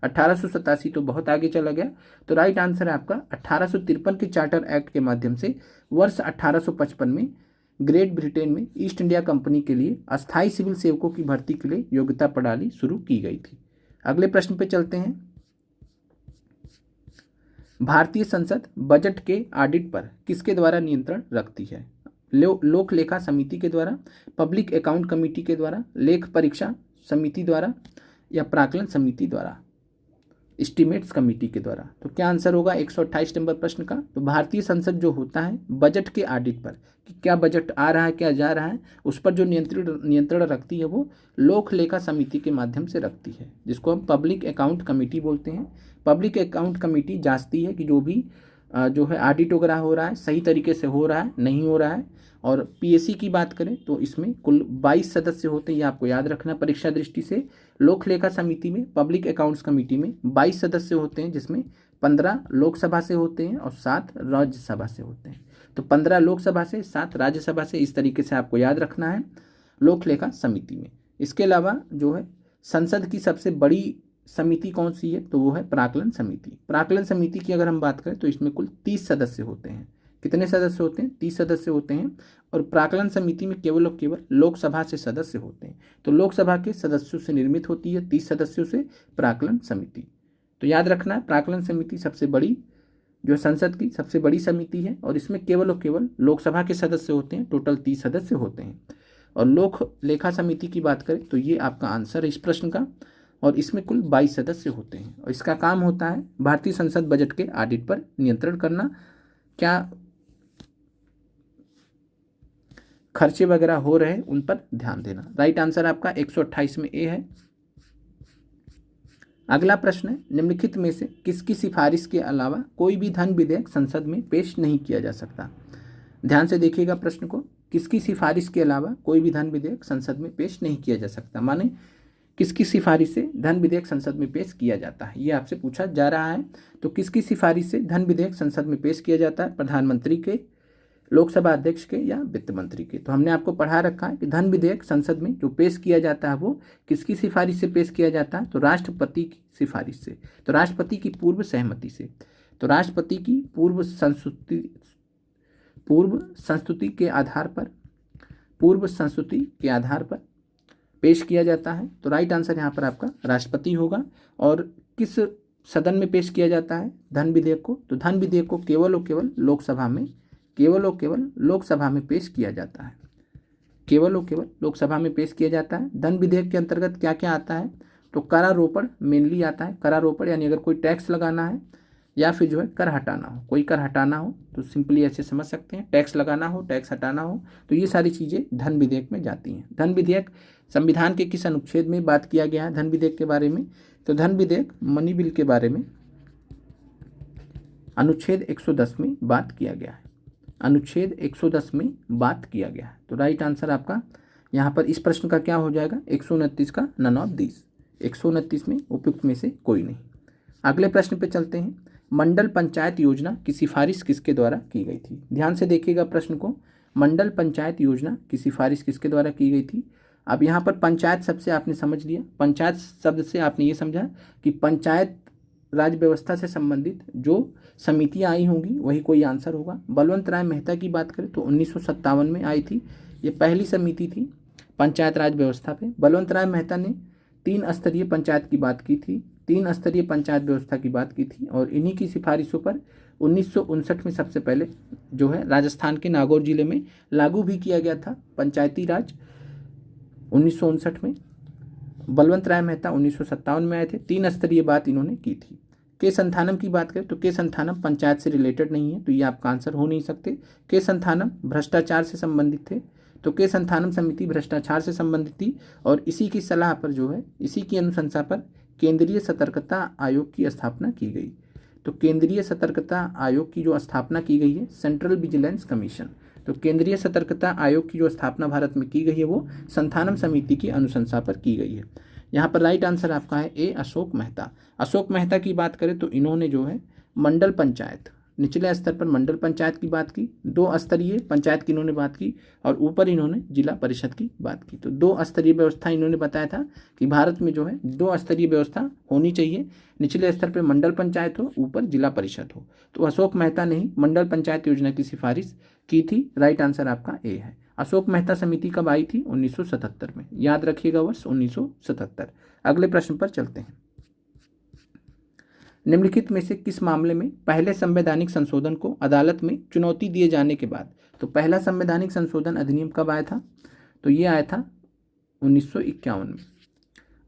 1887 तो बहुत आगे चला गया। तो राइट आंसर है आपका 1853 के चार्टर एक्ट के माध्यम से वर्ष 1855 में ग्रेट ब्रिटेन में ईस्ट इंडिया कंपनी के लिए अस्थायी सिविल सेवकों की भर्ती के लिए योग्यता प्रणाली शुरू की गई थी। अगले प्रश्न पे चलते हैं। भारतीय संसद बजट के ऑडिट पर किसके द्वारा नियंत्रण रखती है? लोक लेखा समिति के द्वारा, पब्लिक अकाउंट कमेटी के द्वारा, लेख परीक्षा समिति द्वारा, या प्राक्कलन समिति द्वारा, एस्टीमेट्स कमेटी के द्वारा? तो क्या आंसर होगा 128 नंबर प्रश्न का? तो भारतीय संसद जो होता है बजट के ऑडिट पर कि क्या बजट आ रहा है क्या जा रहा है, उस पर जो नियंत्रण रखती है वो लोक लेखा समिति के माध्यम से रखती है, जिसको हम पब्लिक अकाउंट कमेटी बोलते हैं। पब्लिक अकाउंट कमेटी जांचती है कि जो भी जो है ऑडिट वगैरह हो रहा है सही तरीके से हो रहा है नहीं हो रहा है। और पीएससी की बात करें तो इसमें कुल 22 सदस्य होते हैं, ये आपको याद रखना परीक्षा दृष्टि से। लोक लेखा समिति में, पब्लिक अकाउंट्स कमेटी में 22 सदस्य होते हैं, जिसमें 15 लोकसभा से होते हैं और 7 राज्यसभा से होते हैं। तो 15 लोकसभा से, 7 राज्यसभा से, इस तरीके से आपको याद रखना है लोक लेखा समिति में। इसके अलावा जो है संसद की सबसे बड़ी समिति कौन सी है? तो वो है प्राक्कलन समिति। प्राक्कलन समिति की अगर हम बात करें तो इसमें कुल 30 सदस्य होते हैं। कितने सदस्य होते हैं? 30 सदस्य होते हैं। और प्राक्कलन समिति में केवल और केवल लोकसभा से सदस्य होते हैं। तो लोकसभा के सदस्यों से निर्मित होती है 30 सदस्यों से प्राक्कलन समिति। तो याद रखना है प्राक्कलन समिति सबसे बड़ी जो संसद की सबसे बड़ी समिति है और इसमें केवल और केवल लोकसभा के सदस्य होते हैं। टोटल 30 सदस्य होते हैं। और लोक लेखा समिति की बात करें तो ये आपका आंसर है इस प्रश्न का, और इसमें कुल 22 सदस्य होते हैं। और इसका काम होता है भारतीय संसद बजट के ऑडिट पर नियंत्रण करना, क्या खर्चे वगैरह हो रहे हैं उन पर ध्यान देना। राइट आंसर आपका 128 में ए है। अगला प्रश्न है, निम्नलिखित में से किसकी सिफारिश के अलावा कोई भी धन विधेयक संसद में पेश नहीं किया जा सकता? ध्यान से देखिएगा प्रश्न को। किसकी सिफारिश के अलावा कोई भी धन विधेयक संसद में पेश नहीं किया जा सकता, माने किसकी सिफारिश से धन विधेयक संसद में पेश किया जाता है, ये आपसे पूछा जा रहा है। तो किसकी सिफारिश से धन विधेयक संसद में पेश किया जाता है? प्रधानमंत्री के, लोकसभा अध्यक्ष के, या वित्त मंत्री के? तो हमने आपको पढ़ा रखा है कि धन विधेयक संसद में जो पेश किया जाता है वो किसकी सिफारिश से पेश किया जाता है? तो राष्ट्रपति की सिफारिश से। तो राष्ट्रपति की पूर्व सहमति से। तो राष्ट्रपति की पूर्व संस्तुति के आधार पर पेश किया जाता है। तो राइट आंसर यहाँ पर आपका राष्ट्रपति होगा। और किस सदन में पेश किया जाता है धन विधेयक को? तो धन विधेयक को केवल और केवल लोकसभा में, केवल और केवल लोकसभा में पेश किया जाता है। केवल और केवल लोकसभा में पेश किया जाता है। धन विधेयक के अंतर्गत क्या क्या आता है? तो करारोपण मेनली आता है। करारोपण यानी अगर कोई टैक्स लगाना है या फिर जो है कर हटाना हो, कोई कर हटाना हो तो सिंपली ऐसे समझ सकते हैं, टैक्स लगाना हो, टैक्स हटाना हो, तो ये सारी चीज़ें धन विधेयक में जाती हैं। धन विधेयक संविधान के किस अनुच्छेद में बात किया गया है धन विधेयक के बारे में? तो धन विधेयक मनी बिल के बारे में अनुच्छेद 110 में बात किया गया है, अनुच्छेद 110 में बात किया गया है। तो राइट आंसर आपका यहाँ पर इस प्रश्न का क्या हो जाएगा? 129 का नन ऑफ दिस, 129 में उपयुक्त में से कोई नहीं। अगले प्रश्न पे चलते हैं। मंडल पंचायत योजना की सिफारिश किसके द्वारा की गई थी? ध्यान से देखिएगा प्रश्न को। मंडल पंचायत योजना की सिफारिश किसके द्वारा की गई थी? अब यहाँ पर पंचायत शब्द से आपने समझ लिया, पंचायत शब्द से आपने ये समझा कि पंचायत राज व्यवस्था से संबंधित जो समितियां आई होंगी वही कोई आंसर होगा। बलवंत राय मेहता की बात करें तो 1957 में आई थी, ये पहली समिति थी पंचायत राज व्यवस्था पे। बलवंत राय मेहता ने 3 स्तरीय पंचायत की बात की थी, 3 स्तरीय पंचायत व्यवस्था की बात की थी, और इन्हीं की सिफारिशों पर 1959 में सबसे पहले जो है राजस्थान के नागौर जिले में लागू भी किया गया था पंचायती राज 1959 में। बलवंत राय मेहता 1957 में आए थे, 3 स्तरीय बात इन्होंने की थी। के संथानम की बात करें तो के संथानम पंचायत से रिलेटेड नहीं है, तो ये आपका आंसर हो नहीं सकते। के संथानम भ्रष्टाचार से संबंधित थे, तो के संथानम समिति भ्रष्टाचार से संबंधित थी, और इसी की सलाह पर जो है, इसी की अनुशंसा पर केंद्रीय सतर्कता आयोग की स्थापना की गई। तो केंद्रीय सतर्कता आयोग की जो स्थापना की गई है, सेंट्रल विजिलेंस कमीशन, तो केंद्रीय सतर्कता आयोग की जो स्थापना भारत में की गई है वो संथानम समिति की अनुशंसा पर की गई है। यहाँ पर राइट आंसर आपका है ए, अशोक मेहता। अशोक मेहता की बात करें तो इन्होंने जो है मंडल पंचायत, निचले स्तर पर मंडल पंचायत की बात की, 2 स्तरीय पंचायत की इन्होंने बात की, और ऊपर इन्होंने जिला परिषद की बात की। तो 2 स्तरीय व्यवस्था इन्होंने बताया था कि भारत में जो है 2 स्तरीय व्यवस्था होनी चाहिए, निचले स्तर पर मंडल पंचायत हो, ऊपर जिला परिषद हो। तो अशोक मेहता ने ही मंडल पंचायत योजना की सिफारिश की थी। राइट आंसर आपका ए है। अशोक मेहता समिति कब आई थी? 1977 में, याद रखिएगा वर्ष 1977। अगले प्रश्न पर चलते हैं। निम्नलिखित में से किस मामले में पहले संवैधानिक संशोधन को अदालत में चुनौती दिए जाने के बाद, तो पहला संवैधानिक संशोधन अधिनियम कब आया था? तो ये आया था 1951 में।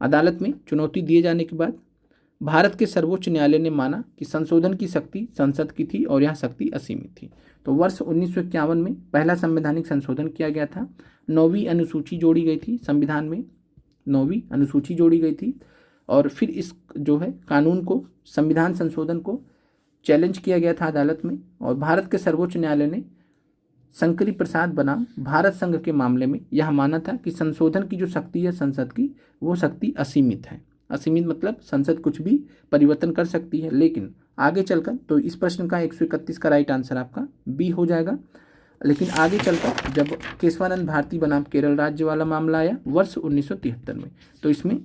अदालत में चुनौती दिए जाने के बाद भारत के सर्वोच्च न्यायालय ने माना कि संशोधन की शक्ति संसद की थी और यह शक्ति असीमित थी। तो वर्ष 1951 में पहला संवैधानिक संशोधन किया गया था, 9वीं अनुसूची जोड़ी गई थी संविधान में, 9वीं अनुसूची जोड़ी गई थी, और फिर इस जो है कानून को, संविधान संशोधन को चैलेंज किया गया था अदालत में, और भारत के सर्वोच्च न्यायालय ने शंकरी प्रसाद बनाम भारत संघ के मामले में यह माना था कि संशोधन की जो शक्ति है संसद की, वो शक्ति असीमित है। असीमित मतलब संसद कुछ भी परिवर्तन कर सकती है, लेकिन आगे चलकर, तो इस प्रश्न का 131 का राइट आंसर आपका बी हो जाएगा। लेकिन आगे चलकर जब केशवानंद भारती बनाम केरल राज्य वाला मामला आया वर्ष 1973 में, तो इसमें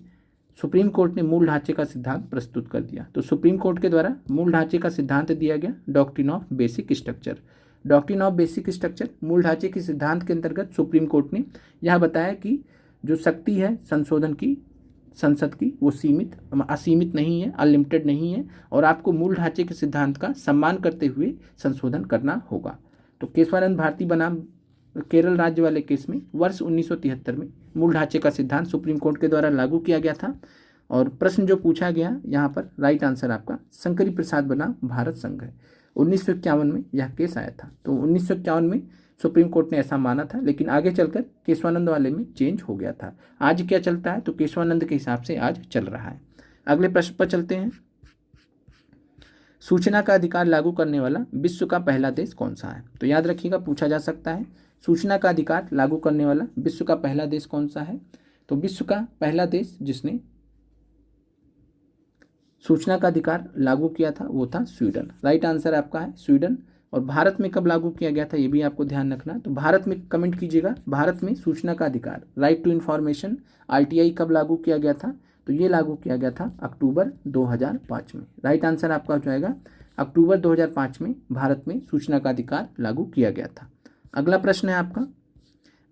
सुप्रीम कोर्ट ने मूल ढांचे का सिद्धांत प्रस्तुत कर दिया। तो सुप्रीम कोर्ट के द्वारा मूल ढांचे का सिद्धांत दिया गया, doctrine of basic structure. Doctrine of basic structure, मूल ढांचे के सिद्धांत के अंतर्गत सुप्रीम कोर्ट ने यह बताया कि जो शक्ति है संशोधन की संसद की, वो सीमित असीमित नहीं है, अनलिमिटेड नहीं है, और आपको मूल ढांचे के सिद्धांत का सम्मान करते हुए संशोधन करना होगा। तो केशवानंद भारती बनाम केरल राज्य वाले केस में वर्ष 1973 में मूल ढांचे का सिद्धांत सुप्रीम कोर्ट के द्वारा लागू किया गया था, और प्रश्न जो पूछा गया यहाँ पर राइट आंसर आपका शंकरी प्रसाद बनाम भारत संघ है। 1951 में यह केस आया था। तो 1951 में सुप्रीम कोर्ट ने ऐसा माना था, लेकिन आगे चलकर केशवानंद वाले में चेंज हो गया था। आज क्या चलता है? तो केशवानंद के हिसाब से आज चल रहा है। अगले प्रश्न पर चलते हैं। सूचना का अधिकार लागू करने वाला विश्व का पहला देश कौन सा है? तो याद रखिएगा, पूछा जा सकता है, सूचना का अधिकार लागू करने वाला विश्व का पहला देश कौन सा है? तो विश्व का पहला देश जिसने सूचना का अधिकार लागू किया था वो था स्वीडन। राइट आंसर आपका है स्वीडन। और भारत में कब लागू किया गया था ये भी आपको ध्यान रखना। तो भारत में कमेंट कीजिएगा, भारत में सूचना का अधिकार, राइट टू इन्फॉर्मेशन, RTI कब लागू किया गया था? तो ये लागू किया गया था अक्टूबर 2005 में। राइट आंसर आपका हो जाएगा अक्टूबर 2005 में भारत में सूचना का अधिकार लागू किया गया था। अगला प्रश्न है आपका,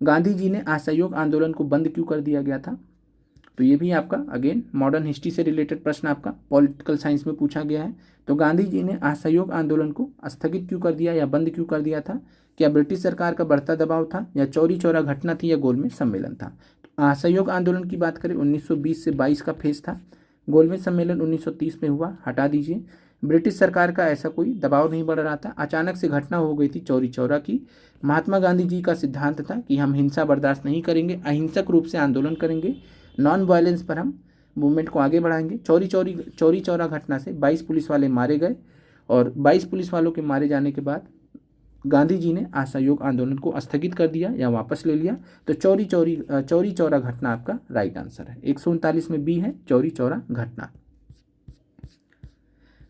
गांधी जी ने असहयोग आंदोलन को बंद क्यों कर दिया गया था? तो ये भी आपका अगेन मॉडर्न हिस्ट्री से रिलेटेड प्रश्न आपका पॉलिटिकल साइंस में पूछा गया है। तो गांधी जी ने असहयोग आंदोलन को स्थगित क्यों कर दिया या बंद क्यों कर दिया था? क्या ब्रिटिश सरकार का बढ़ता दबाव था, या चौरी चौरा घटना थी, या गोलमेज सम्मेलन था? तो असहयोग आंदोलन की बात करें 1920 से 22 का फेज था। गोलमेज सम्मेलन 1930 में हुआ, हटा दीजिए। ब्रिटिश सरकार का ऐसा कोई दबाव नहीं बढ़ रहा था, अचानक से घटना हो गई थी चौरी चौरा की। महात्मा गांधी जी का सिद्धांत था कि हम हिंसा बर्दाश्त नहीं करेंगे, अहिंसक रूप से आंदोलन करेंगे, नॉन वायलेंस पर हम मूवमेंट को आगे बढ़ाएंगे। चौरी चौरा घटना से 22 पुलिस वाले मारे गए और 22 पुलिस वालों के मारे जाने के बाद गांधी जी ने असहयोग आंदोलन को स्थगित कर दिया या वापस ले लिया। तो चौरी चौरा घटना आपका राइट आंसर है। 139 में बी है चौरी चौरा घटना।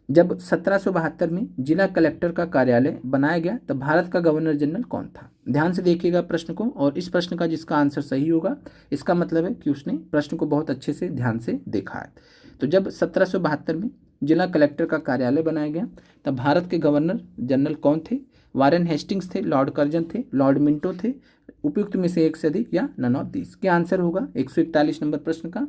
जब 1772 में जिला कलेक्टर का कार्यालय बनाया गया तब भारत का गवर्नर जनरल कौन था? ध्यान से देखिएगा प्रश्न को, और इस प्रश्न का जिसका आंसर सही होगा इसका मतलब है कि उसने प्रश्न को बहुत अच्छे से ध्यान से देखा है। तो जब 1772 में जिला कलेक्टर का कार्यालय बनाया गया तब भारत के गवर्नर जनरल कौन थे? वारेन हेस्टिंग्स थे, लॉर्ड कर्जन थे, लॉर्ड मिंटो थे, उपयुक्त में से एक से अधिक या नन ऑफ दिस। क्या आंसर होगा 141 नंबर प्रश्न का?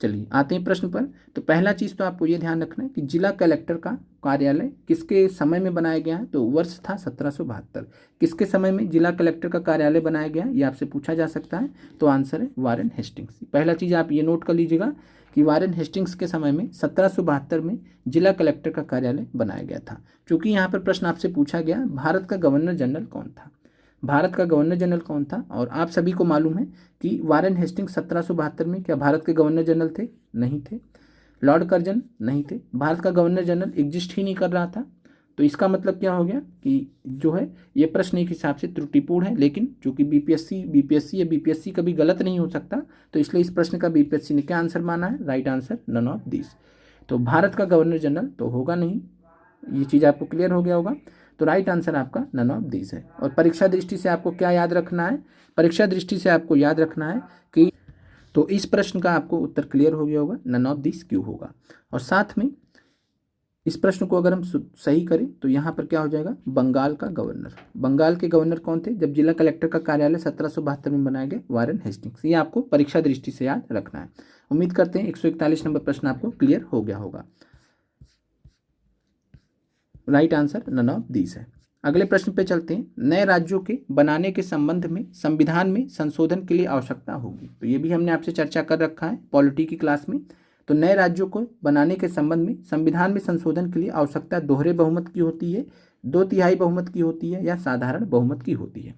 चलिए आते हैं प्रश्न पर। तो पहला चीज़ तो आपको ये ध्यान रखना है कि जिला कलेक्टर का कार्यालय किसके समय में बनाया गया है? तो वर्ष था 1772। किसके समय में जिला कलेक्टर का कार्यालय बनाया गया ये आपसे पूछा जा सकता है, तो आंसर है वारेन हेस्टिंग्स। पहला चीज़ आप ये नोट कर लीजिएगा कि वारेन हेस्टिंग्स के समय में 1772 में जिला कलेक्टर का कार्यालय बनाया गया था। चूंकि यहाँ पर प्रश्न आपसे पूछा गया भारत का गवर्नर जनरल कौन था, भारत का गवर्नर जनरल कौन था, और आप सभी को मालूम है कि वारेन हेस्टिंग्स 1772 में क्या भारत के गवर्नर जनरल थे? नहीं थे। लॉर्ड कर्जन नहीं थे। भारत का गवर्नर जनरल एग्जिस्ट ही नहीं कर रहा था। तो इसका मतलब क्या हो गया कि जो है ये प्रश्न एक हिसाब से त्रुटिपूर्ण है, लेकिन चूंकि बीपीएससी कभी गलत नहीं हो सकता, तो इसलिए इस प्रश्न का बीपीएससी ने क्या आंसर माना है? Right answer none of this. तो भारत का गवर्नर जनरल तो होगा नहीं, ये चीज़ आपको क्लियर हो गया होगा। तो राइट आंसर आपका नन ऑफ दिस है। और परीक्षा दृष्टि से आपको क्या याद रखना है? परीक्षा दृष्टि से आपको याद रखना है कि तो इस प्रश्न का आपको उत्तर क्लियर हो गया होगा, नन ऑफ दिस क्यों होगा। और साथ में इस प्रश्न को अगर हम सही करें तो यहाँ पर क्या हो जाएगा? बंगाल का गवर्नर। बंगाल के गवर्नर कौन थे जब जिला कलेक्टर का कार्यालय 1772 में बनाया गया? Warren Hastings. ये आपको परीक्षा दृष्टि से याद रखना है। उम्मीद करते हैं 141 नंबर प्रश्न आपको क्लियर हो गया होगा। Right answer none of these है। अगले प्रश्न पे चलते हैं। नए राज्यों के बनाने के संबंध में संविधान में संशोधन के लिए आवश्यकता होगी। तो ये भी हमने आपसे चर्चा कर रखा है पॉलिटी की क्लास में। तो नए राज्यों को बनाने के संबंध में संविधान में संशोधन के लिए आवश्यकता दोहरे बहुमत की होती है, 2/3 बहुमत की होती है, या साधारण बहुमत की होती है।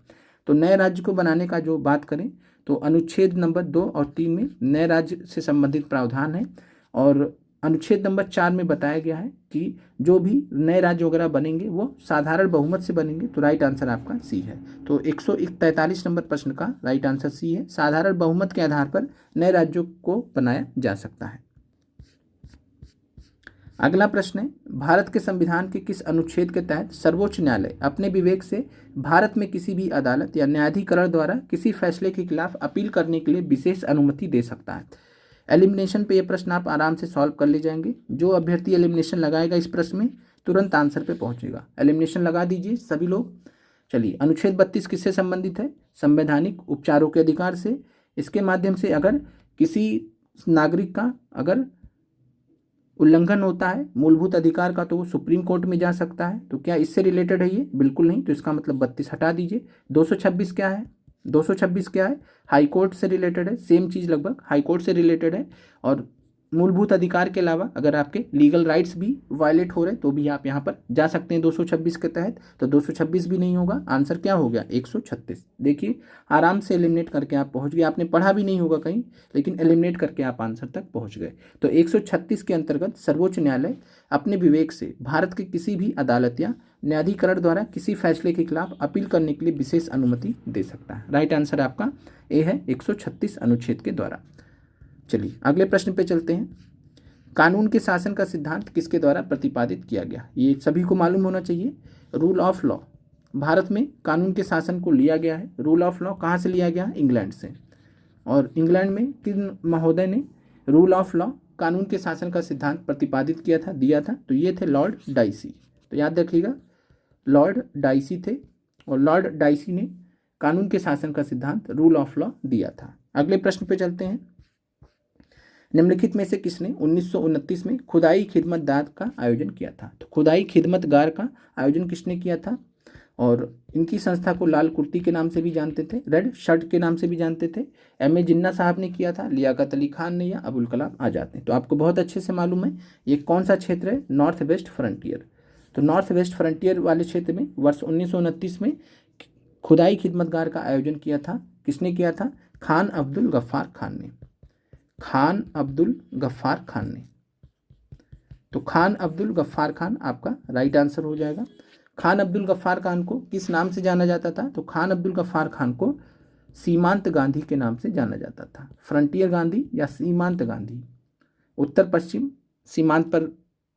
तो नए राज्य को बनाने का जो बात करें तो अनुच्छेद नंबर 2 और 3 में नए राज्य से संबंधित प्रावधान है, और अनुच्छेद नंबर 4 में बताया गया है कि जो भी नए राज्य वगैरह बनेंगे वो साधारण बहुमत से बनेंगे। तो राइट आंसर आपका सी है। तो 143 नंबर प्रश्न का राइट आंसर सी है। साधारण बहुमत के आधार पर नए राज्यों को बनाया जा सकता है। अगला प्रश्न है, भारत के संविधान के किस अनुच्छेद के तहत सर्वोच्च न्यायालय अपने विवेक से भारत में किसी भी अदालत या न्यायाधिकरण द्वारा किसी फैसले के खिलाफ अपील करने के लिए विशेष अनुमति दे सकता है? एलिमिनेशन पे ये प्रश्न आप आराम से सॉल्व कर ले जाएंगे। जो अभ्यर्थी एलिमिनेशन लगाएगा इस प्रश्न में तुरंत आंसर पे पहुंचेगा। एलिमिनेशन लगा दीजिए सभी लोग। चलिए, अनुच्छेद 32 किससे संबंधित है? संवैधानिक उपचारों के अधिकार से। इसके माध्यम से अगर किसी नागरिक का अगर उल्लंघन होता है मूलभूत अधिकार का तो वो सुप्रीम कोर्ट में जा सकता है। तो क्या इससे रिलेटेड है ये? बिल्कुल नहीं। तो इसका मतलब 32 हटा दीजिए। 226 क्या है? 226 क्या है? हाई कोर्ट से रिलेटेड है। सेम चीज़ लगभग हाई कोर्ट से रिलेटेड है। और मूलभूत अधिकार के अलावा अगर आपके लीगल राइट्स भी वायलेट हो रहे तो भी आप यहाँ पर जा सकते हैं 226 के तहत। तो 226 भी नहीं होगा। आंसर क्या हो गया? 136। देखिए आराम से एलिमिनेट करके आप पहुँच गए। आपने पढ़ा भी नहीं होगा कहीं, लेकिन एलिमिनेट करके आप आंसर तक पहुँच गए। तो 136 के अंतर्गत सर्वोच्च न्यायालय अपने विवेक से भारत के किसी भी अदालत या न्यायाधिकरण द्वारा किसी फैसले के खिलाफ अपील करने के लिए विशेष अनुमति दे सकता है। राइट आंसर आपका ए है, 136 अनुच्छेद के द्वारा। चलिए अगले प्रश्न पे चलते हैं। कानून के शासन का सिद्धांत किसके द्वारा प्रतिपादित किया गया? ये सभी को मालूम होना चाहिए। Rule of law. भारत में कानून के शासन को लिया गया है। रूल ऑफ लॉ कहाँ से लिया गया? इंग्लैंड से। और इंग्लैंड में किन महोदय ने रूल ऑफ लॉ कानून के शासन का सिद्धांत प्रतिपादित किया था, दिया था? तो ये थे लॉर्ड डाइसी। तो याद रखिएगा लॉर्ड डाइसी थे, और लॉर्ड डाइसी ने कानून के शासन का सिद्धांत रूल ऑफ लॉ दिया था। अगले प्रश्न पे चलते हैं। निम्नलिखित में से किसने 1929 में खुदाई खिदमतगार का आयोजन किया था? तो खुदाई खिदमतगार का आयोजन किसने किया था? और इनकी संस्था को लाल कुर्ती के नाम से भी जानते थे, रेड शर्ट के नाम से भी जानते थे। एम.ए. जिन्ना साहब ने किया था, लियाकत अली खान ने, या अबुल कलाम आज़ाद ने। तो आपको बहुत अच्छे से मालूम है ये कौन सा क्षेत्र है, नॉर्थ वेस्ट फ्रंटियर। तो नॉर्थ वेस्ट फ्रंटियर वाले क्षेत्र में वर्ष 1929 में खुदाई खिदमतगार का आयोजन किया था। किसने किया था? खान अब्दुल गफ्फार खान ने। खान अब्दुल गफ्फार खान ने। तो खान अब्दुल गफ्फार खान आपका राइट आंसर हो जाएगा। खान अब्दुल गफ्फार खान को किस नाम से जाना जाता था? तो खान अब्दुल गफ्फार खान को सीमांत गांधी के नाम से जाना जाता था। फ्रंटियर गांधी या सीमांत गांधी, उत्तर पश्चिम सीमांत पर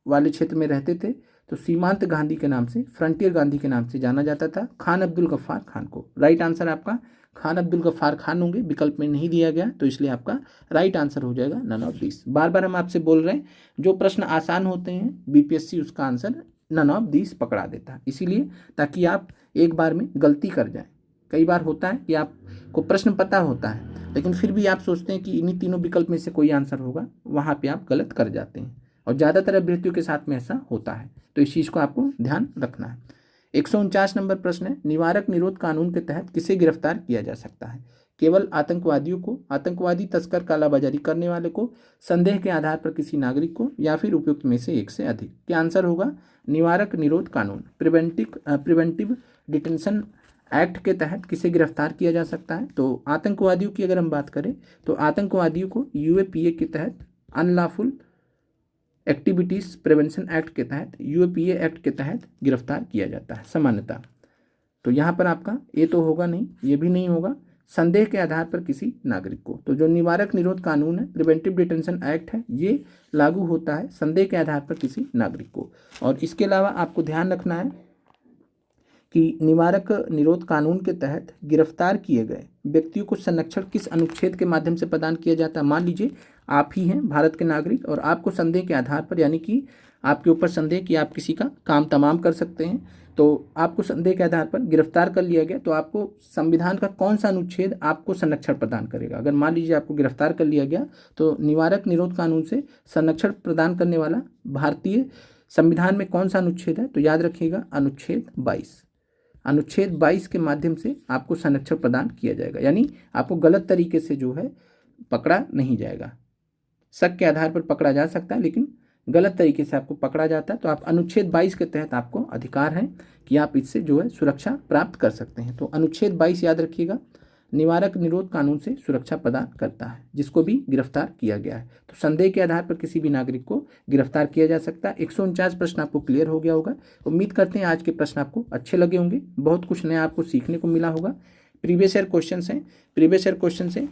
वाले क्षेत्र में रहते थे, तो सीमांत गांधी के नाम से, फ्रंटियर गांधी के नाम से जाना जाता था खान अब्दुल गफ्फार खान को। राइट आंसर आपका खान अब्दुल गफ्फार खान होंगे, विकल्प में नहीं दिया गया, तो इसलिए आपका राइट आंसर हो जाएगा नन ऑफ दिस। बार बार हम आपसे बोल रहे हैं जो प्रश्न आसान होते हैं बीपीएससी उसका आंसर नन ऑफ दिस पकड़ा देता है, इसीलिए ताकि आप एक बार में गलती कर जाएं। कई बार होता है कि आपको प्रश्न पता होता है लेकिन फिर भी आप सोचते हैं कि इन्हीं तीनों विकल्प में से कोई आंसर होगा, वहाँ पे आप गलत कर जाते हैं, और ज़्यादातर अभ्यर्थियों के साथ में ऐसा होता है। तो इस चीज़ को आपको ध्यान रखना है। 149 नंबर प्रश्न है, निवारक निरोध कानून के तहत किसे गिरफ्तार किया जा सकता है? केवल आतंकवादियों को, आतंकवादी, तस्कर, कालाबाजारी करने वाले को, संदेह के आधार पर किसी नागरिक को, या फिर उपयुक्त में से एक से अधिक? क्या आंसर होगा? निवारक निरोध कानून, प्रिवेंटिव डिटेंशन एक्ट के तहत किसे गिरफ्तार किया जा सकता है? तो आतंकवादियों की अगर हम बात करें तो आतंकवादियों को यूएपीए के तहत, अनलॉफुल एक्टिविटीज़ प्रिवेंशन एक्ट के तहत, यूएपीए एक्ट के तहत गिरफ्तार किया जाता है सामान्यतः। तो यहाँ पर आपका ये तो होगा नहीं, ये भी नहीं होगा, संदेह के आधार पर किसी नागरिक को। तो जो निवारक निरोध कानून है, प्रिवेंटिव डिटेंशन एक्ट है, ये लागू होता है संदेह के आधार पर किसी नागरिक को। और इसके अलावा आपको ध्यान रखना है कि निवारक निरोध कानून के तहत गिरफ्तार किए गए व्यक्तियों को संरक्षण किस अनुच्छेद के माध्यम से प्रदान किया जाता है? मान लीजिए आप ही हैं भारत के नागरिक और आपको संदेह के आधार पर, यानी कि आपके ऊपर संदेह कि आप किसी का काम तमाम कर सकते हैं, तो आपको संदेह के आधार पर गिरफ्तार कर लिया गया, तो आपको संविधान का कौन सा अनुच्छेद आपको संरक्षण प्रदान करेगा? अगर मान लीजिए आपको गिरफ्तार कर लिया गया तो निवारक निरोध कानून से संरक्षण प्रदान करने वाला भारतीय संविधान में कौन सा अनुच्छेद है? तो याद रखिएगा अनुच्छेद 22। अनुच्छेद 22 के माध्यम से आपको संरक्षण प्रदान किया जाएगा, यानी आपको गलत तरीके से जो है पकड़ा नहीं जाएगा। शक के आधार पर पकड़ा जा सकता है लेकिन गलत तरीके से आपको पकड़ा जाता है, तो आप अनुच्छेद 22 के तहत आपको अधिकार है कि आप इससे जो है सुरक्षा प्राप्त कर सकते हैं। तो अनुच्छेद 22 याद रखिएगा, निवारक निरोध कानून से सुरक्षा प्रदान करता है जिसको भी गिरफ्तार किया गया है। तो संदेह के आधार पर किसी भी नागरिक को गिरफ्तार किया जा सकता है। 149 प्रश्न आपको क्लियर हो गया होगा। उम्मीद करते हैं आज के प्रश्न आपको अच्छे लगे होंगे, बहुत कुछ नया आपको सीखने को मिला होगा। प्रीवियस ईयर क्वेश्चन हैं, प्रीवियस ईयर क्वेश्चन से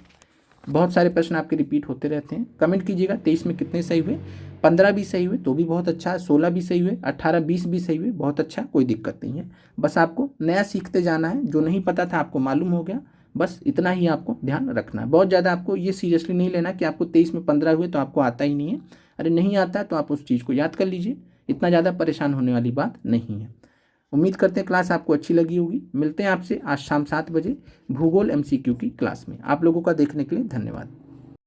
बहुत सारे प्रश्न आपके रिपीट होते रहते हैं। कमेंट कीजिएगा 23 में कितने सही हुए, 15 भी सही हुए तो भी बहुत अच्छा है, 16 भी सही हुए, 18 20 भी सही हुए, बहुत अच्छा, कोई दिक्कत नहीं है। बस आपको नया सीखते जाना है, जो नहीं पता था आपको मालूम हो गया, बस इतना ही आपको ध्यान रखना है। बहुत ज़्यादा आपको ये सीरियसली नहीं लेना कि आपको 23 में 15 हुए तो आपको आता ही नहीं है। अरे नहीं आता है तो आप उस चीज़ को याद कर लीजिए, इतना ज़्यादा परेशान होने वाली बात नहीं है। उम्मीद करते हैं क्लास आपको अच्छी लगी होगी। मिलते हैं आपसे आज शाम 7 बजे भूगोल MCQ की क्लास में। आप लोगों का देखने के लिए धन्यवाद।